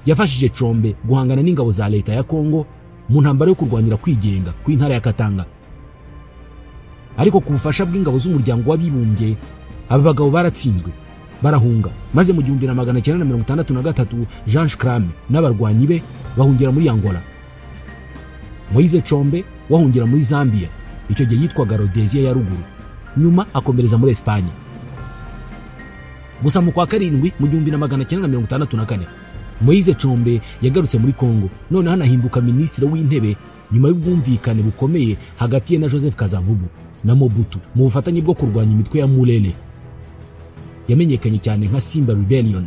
yafashije Chombe guhangana n'ingabo za leta ya Kongo mu ntambara yo kurwanira kwigenga ku intara ya Katanga. Ariko ku bufasha bw'ingabo z'umuryango w'abibumbye aba bagabo baratsinzwe barahunga, maze mu 1963 Jean Scrame n'abarwanyi be bahungira muri Angola. Moise Chombe wahungira muri Zambia, icyo gihe yitwaga Rhodesia ya ruguru, nyuma akomereza muri Espagne. Gusa mu kwa karindwi mu 1964 Moise Chombe yagarutse muri Kongo, none hanahinduka ministre w'intebe nyuma y'ubwumvikane bukomeye hagati ye na Joseph Kasavubu na Mobutu mu bufatanye bwo kurwanya imitwe ya Mulele. Yamenyekanye cyane nka Simba Rebellion,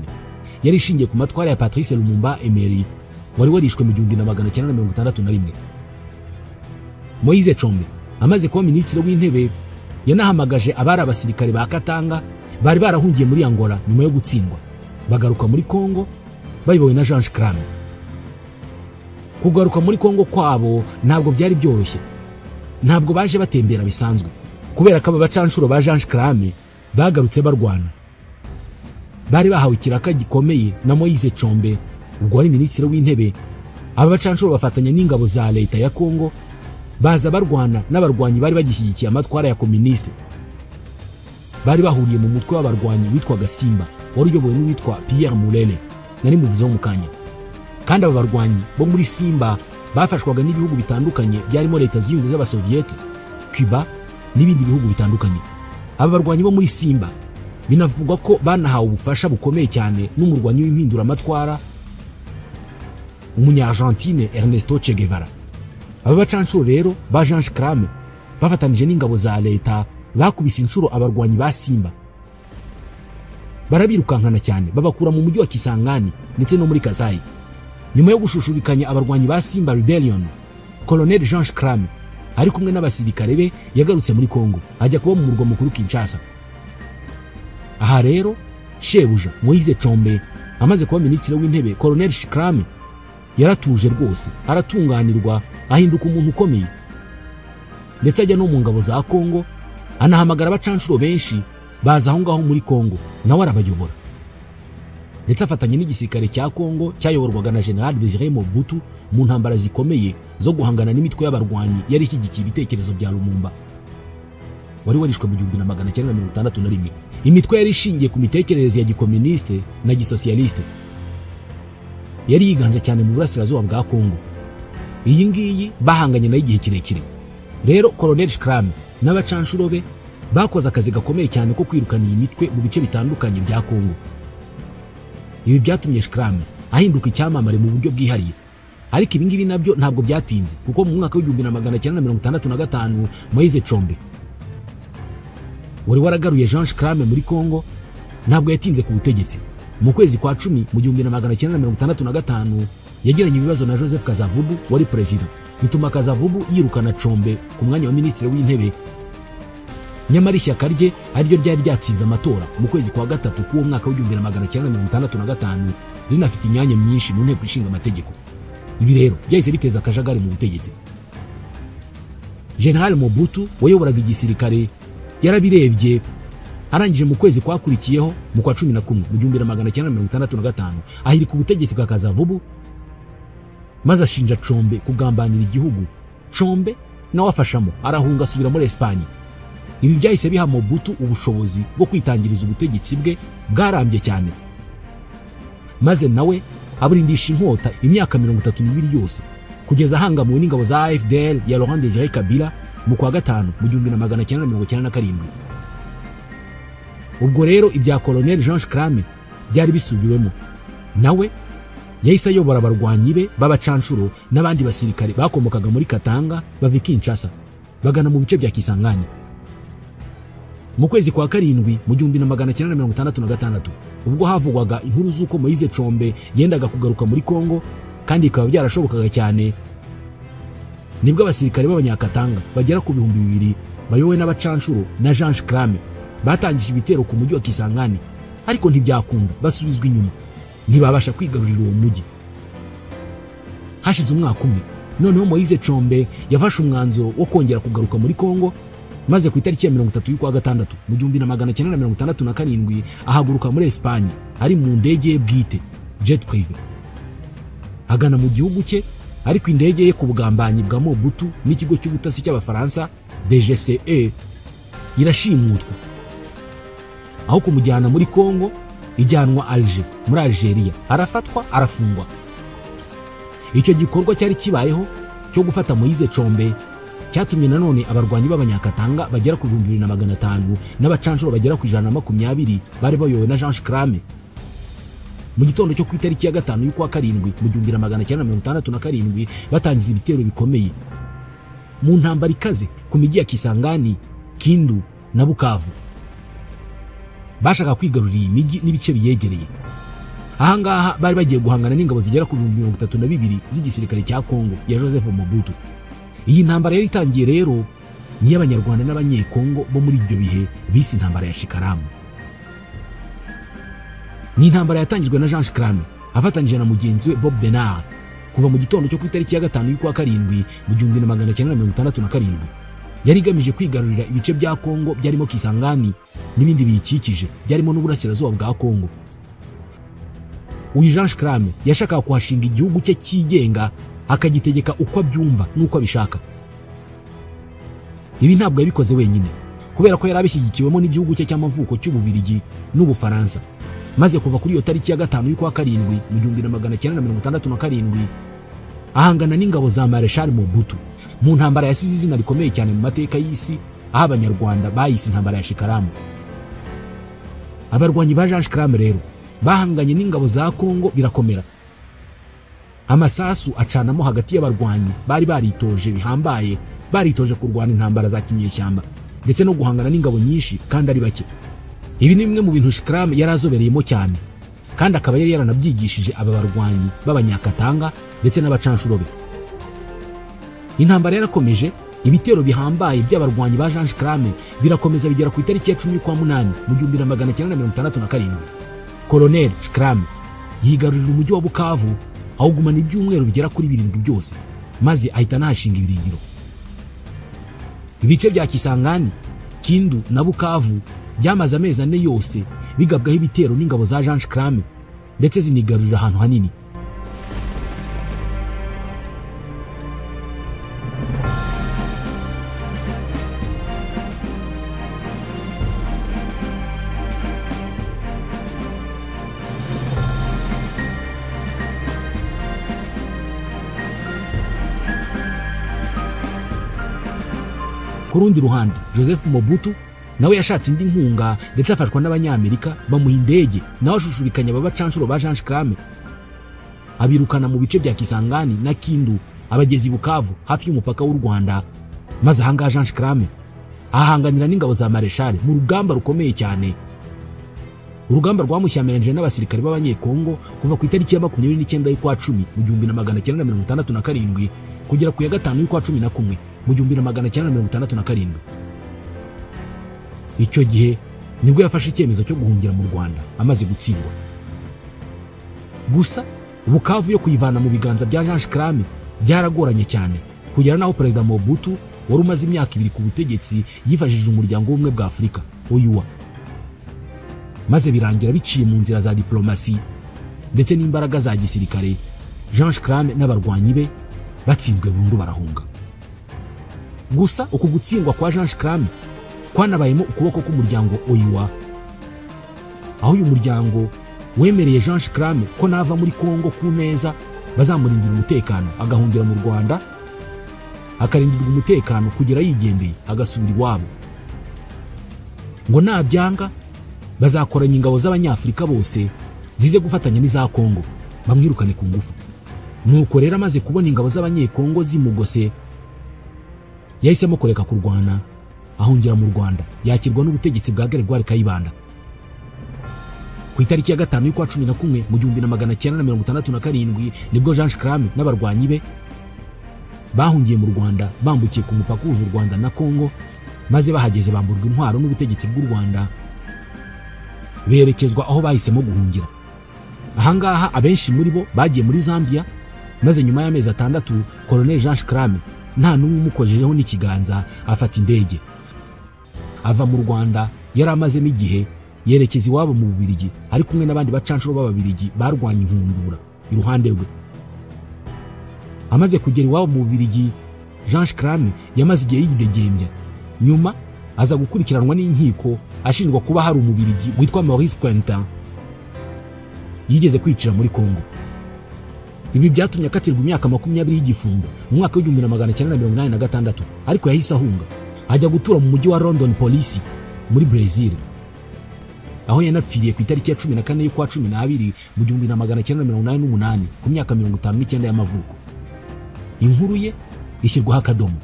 yari ishingiye ku matwara ya Patrice Lumumba Emery wari warishwe mu 1961. Moise Chombe amaze kuba ministre w'intebe yanahamagaje abari abasirikare ba Katanga bari barahungiye muri Angola nyuma yo gutsindwa, bagaruka muri Kongo bayobowe na Jean Scrame. Kugaruka muri Kongo kwabo ntabwo byari byoroshye, ntabwo baje batembera bisanzwe, kubera ko aba bacanshuro ba Jean Scrame bagarutse barwana. Bari bahawe ikiraka gikomeye na Moise Chombe ubwo ari ministre w'intebe. Aba bacanshuro bafatanya n'ingabo za leta ya Kongo baza barwana n'abarwanyi bari bagishyigikiye amatwara ya komuniste. Bari bahuriye mu mutwe w'abarwanyi witwaga Simba wari uyobowe n'uwitwa Pierre Mulele nari muvuzeho mu kanya. Kandi aba barwanyi bo muri Simba bafashwaga n'ibihugu bitandukanye byarimo leta ziyunze z'abasoviete, Cuba n'ibindi bihugu bitandukanye. Aba barwanyi bo muri Simba binavugwa ko banahawe ubufasha bukomeye cyane n'umurwanyi w'impindura amatwara umunya-Argentine Ernesto Che Guevara. Aba bacanshuro rero ba Jean Scrame bafatanije n'ingabo za leta bakubise inshuro abarwanyi ba Simba, barabirukankana cyane babakura mu mujyi wa Kisangani ndetse no muri Kasai. Nyuma yo gushushubikanya abarwanyi ba Simba Rebellion, Colonel Jean Shkrame ari kumwe n'abasirikare be yagarutse muri Kongo ajya kuba mu murwa mukuru Kinshasa. Aha rero shebuja Moise Chombe amaze kuba minisitiri w'intebe, Colonel Shkrame yaratuje rwose, aratunganirwa, ahinduka umuntu ukomeye, ndetse ajya no mu ngabo za Kongo anahamagara abacanshuro benshi baza aho ngaho muri Kongo, nawe arabayobora. Ndetse afatanye n'igisirikare cya Kongo cyayoborwaga na General Désiré Mobutu mu ntambara zikomeye zo guhangana n'imitwe y'abarwanyi yari ishyigikiye ibitekerezo bya Lumumba wari warishwe mu 1961. Imitwe yari ishingiye ku mitekerereze ya gikomuniste na gisosiyaliste, yari yiganje cyane mu burasirazuba bwa Kongo. Iyi ngiyi bahanganye nayo igihe kirekire. Rero Colonel Shkrame n'abacanshuro be bakoze akazi gakomeye cyane ko kwirukana iyi mitwe mu bice bitandukanye bya Kongo. Ibi byatumye Shkrame ahinduka icyamamare mu buryo bwihariye. Ariko ibi ngibi nabyo ntabwo byatinze, kuko mu mwaka w'1965 Moise Chombe wari waragaruye Jean Shkrame muri Kongo ntabwo yatinze ku butegetsi. Mu kwezi kwa 10 mu 1965 yagiranye ibibazo na Joseph Kasavubu wari president, bituma Kasavubu yirukana Chombe ku mwanya wa minisitiri w'intebe. Nyamara ishyaka rye ariryo ryari ryatsinze amatora mu kwezi kwa 3 k'uwo mwaka w'1965 rinafite imyanya myinshi mu nteko ishinga amategeko. Ibi rero byahise biteza akajagari mu butegetsi. General Mobutu wayoboraga igisirikare yarabirebye, arangije mu kwezi kwakurikiyeho mu kwa 11 mu 1965 ahirika ubutegetsi bwa Kasavubu, maze ashinja Chombe kugambanira igihugu. Chombe nawe afashamo, arahunga asubira muri Espagne. Ibi byahise biha Mobutu ubushobozi bwo kwitangiriza ubutegetsi bwe bwarambye cyane, maze nawe aburindisha inkota imyaka 32 yose, kugeza ahangamuwe n'ingabo za AFDL ya Laurent Désiré Kabila mu kwa 5 mu 1997. Ubwo rero ibya Colonel Jean Shkrame byari bisubiwemo, nawe yahise ayobora abarwanyi be b'abacanshuro n'abandi basirikare bakomokaga muri Katanga bava Kinshasa bagana mu bice bya Kisangani. Mu kwezi kwa 7 mu 1966 ubwo havugwaga inkuru z'uko Moise Chombe yendaga kugaruka muri Kongo, kandi ikaba byarashobokaga cyane, nibwo abasirikare b'abanyakatanga bagera ku 2000 bayowe n'abacanshuro na Jean Shkrame batangije ibitero ku mujyi wa Kisangani, ariko ntibyakunda, basubizwa inyuma, ntibabasha kwigarurira uwo mujyi. Hashize umwaka umwe noneho Moise Chombe yafashe umwanzuro wo kongera kugaruka muri Kongo, maze ku itariki ya 30 y'ukwa 6 mu 1967 ahaguruka muri Espagne ari mu ndege ye bwite jet privé agana mu gihugu cye, ariko indege ye ku bugambanyi bwa Mobutu n'ikigo cy'ubutasi cy'abafaransa DGCE irashimutwa. Aho kumujyana muri Kongo ijyanwa Alger muri Algeria, arafatwa arafungwa. Icyo gikorwa cyari kibayeho cyo gufata Moise Chombe cyatumye nanone abarwanyi b'abanyakatanga bagera ku 2500 n'abacanshuro bagera ku 120 bari bayowe na Jean Shkrame. Mu gitondo cyo ku itariki ya 5 y'ukwa 7 mu 1967 batangiza ibitero bikomeye mu ntambara ikaze ku miji ya Kisangani, Kindu na Bukavu. Bashaka kwigarurira imiji n'ibice biyegereye. Ahangaha bari bagiye guhangana n'ingabo zigera ku 32 z'igisirikare cya Kongo ya Joseph Mobutu. Iyi ntambara yari itangiye rero ni y'Abanyarwanda n'Abanyekongo bo muri ibyo bihe bise intambara ya Shikaramu. Ni intambara yatangijwe na Jean Shkrame afatanyije na mugenzi we Bob Denard kuva mu gitondo cyo ku itariki ya 5 y'ukwa 7 mu 1967. Yari igamije kwigarurira ibice bya Kongo byarimo Kisangani n'ibindi biyikikije byarimo n'uburasirazuba bwa Kongo. Uyu Jean Shkrame yashakaga kuhashinga igihugu cye cyigenga, akagitegeka uko abyumva n'uko abishaka. Ibi ntabwo yabikoze wenyine, kubera ko yari abishyigikiwemo n'igihugu cye cy'amavuko cy'Ububiligi n'Ubufaransa. Maze kuva kuri iyo tariki ya 5 y'ukwa 7 mu 1967 ahangana n'ingabo za Marshal Mobutu mu ntambara yasize izina rikomeye cyane mu mateka y'isi, aho Abanyarwanda bayise intambara ya Shikaramu. Abarwanyi ba Jean Shkrame rero bahanganye n'ingabo za Kongo birakomera. Amasasu acanamo hagati y'abarwanyi bari baritoje bihambaye, baritoje kurwana intambara za kinyeshyamba ndetse no guhangana n'ingabo nyinshi kandi ari bake. Ibi ni bimwe mu bintu Shkrame yarazobereyemo cyane, kandi akaba yari yaranabyigishije aba barwanyi b'abanyakatanga ndetse n'abacanshuro be. intambara yarakomeje, ibitero bihambaye by'abarwanyi ba Jean Crame birakomeza bigera ku itariki ya 10 kwa munani mu 1967. Colonel Crame yigarurira umujyi wa Bukavu awugumana ibyumweru bigera kuri 7 byose, maze ahita nahashinga ibirindiro. Ibice bya Kisangani, Kindu na Bukavu byamaze amezi 4 yose bigabwaho ibitero n'ingabo za Jean Crame ndetse zinigarurira ahantu hanini. Ku rundi ruhande, Joseph Mobutu nawe yashatse indi nkunga ndetse afashwa n'abanyamerika bamuha indege, nawe ashushubikanya abacanshuro ba Jean Crame abirukana mu bice bya Kisangani na Kindu abagezi Bukavu hafi y'umupaka w'u Rwanda, maze ahanga Jean Crame ahanganira n'ingabo za Marshal mu rugamba rukomeye cyane. Urugamba rwamushyamiranyije n'abasirikare b'abanyekongo kuva ku itariki ya 29 y'ukwa 10 mu 1967 kugera ku ya 5 y'ukwa 11 mu 1967. Icyo gihe nibwo yafashe icyemezo cyo guhungira mu Rwanda amaze gutsindwa. Gusa Bukavu yo kuyivana mu biganza bya Jean Crame byaragoranye cyane, kugera naho Perezida Mobutu wari umaze imyaka 2 ku butegetsi yifashishije umuryango w'ubumwe bwa Afurika OUA, maze birangira biciye mu nzira za diplomasi ndetse n'imbaraga za gisirikare. Jean Crame n'abarwanyi be batsinzwe burundu barahunga. Gusa uku gutsindwa kwa Jean Crame kwanabayemo ukuboko k'umuryango OUA, aho uyu muryango wemereye Jean Crame ko nava muri Kongo ku neza bazamurindira umutekano agahungira mu Rwanda, akarindirwa umutekano kugera yigendeye agasubira iwabo. Ngo nabyanga bazakoranya ingabo z'abanyafrika bose zize gufatanya n'iza Kongo bamwirukane ku ngufu. Nuko rero amaze kubona ingabo z'abanyekongo zimugose, yahisemo kureka kurwana ahungira mu Rwanda, yakirwa n'ubutegetsi bwa Gregoire Kayibanda. Ku itariki ya 5 y'ukwa 11 mu 1967 nibwo Jean Crame n'abarwanyi be bahungiye mu Rwanda bambukiye ku mupaka w'u Rwanda na Kongo, maze bahageze bamburwa intwaro n'ubutegetsi bw'u Rwanda berekezwa aho bahisemo guhungira. Ahangaha abenshi muri bo bagiye muri Zambia, maze nyuma y'amezi 6 Colonel Jean Crame nta n'umwe umukojejeho n'ikiganza afata indege ava mu Rwanda. Yari amazemo igihe yerekeza iwabo mu Bubiligi ari kumwe n'abandi bacanshuro b'Ababiligi barwanya imvundura iruhande rwe. Amaze kugera iwabo mu Bubiligi, Jean Crame yamaze igihe yidegembya, nyuma aza gukurikiranwa n'inkiko ashinjwa kuba hari Umubiligi witwa Maurice Quentin yigeze kwicira muri Kongo. Ibi byatumye akatirwa imyaka 20 y'igifungo mu mwaka w'1986, ariko yahise ahunga ajya gutura mu mujyi wa London Police muri Brazil, aho yanapfiriye ku itariki ya 14 y'ukwa 12 mu 1988 ku myaka 59 y'amavuko. Inkuru ye ishyirwaho akadomo.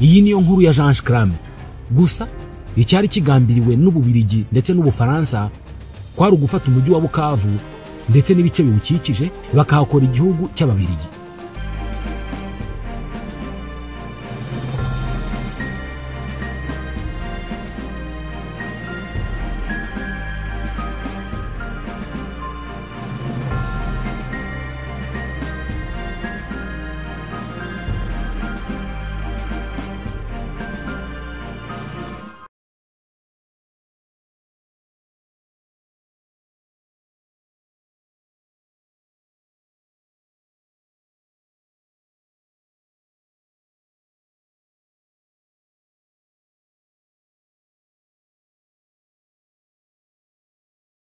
Iyi niyo nkuru ya Jean Crame. Gusa icyari kigambiriwe n'Ububiligi ndetse n'Ubufaransa kwari ugufata umujyi wa Bukavu ndetse n'ibice biwukikije bakahakora igihugu cy'Ababiligi.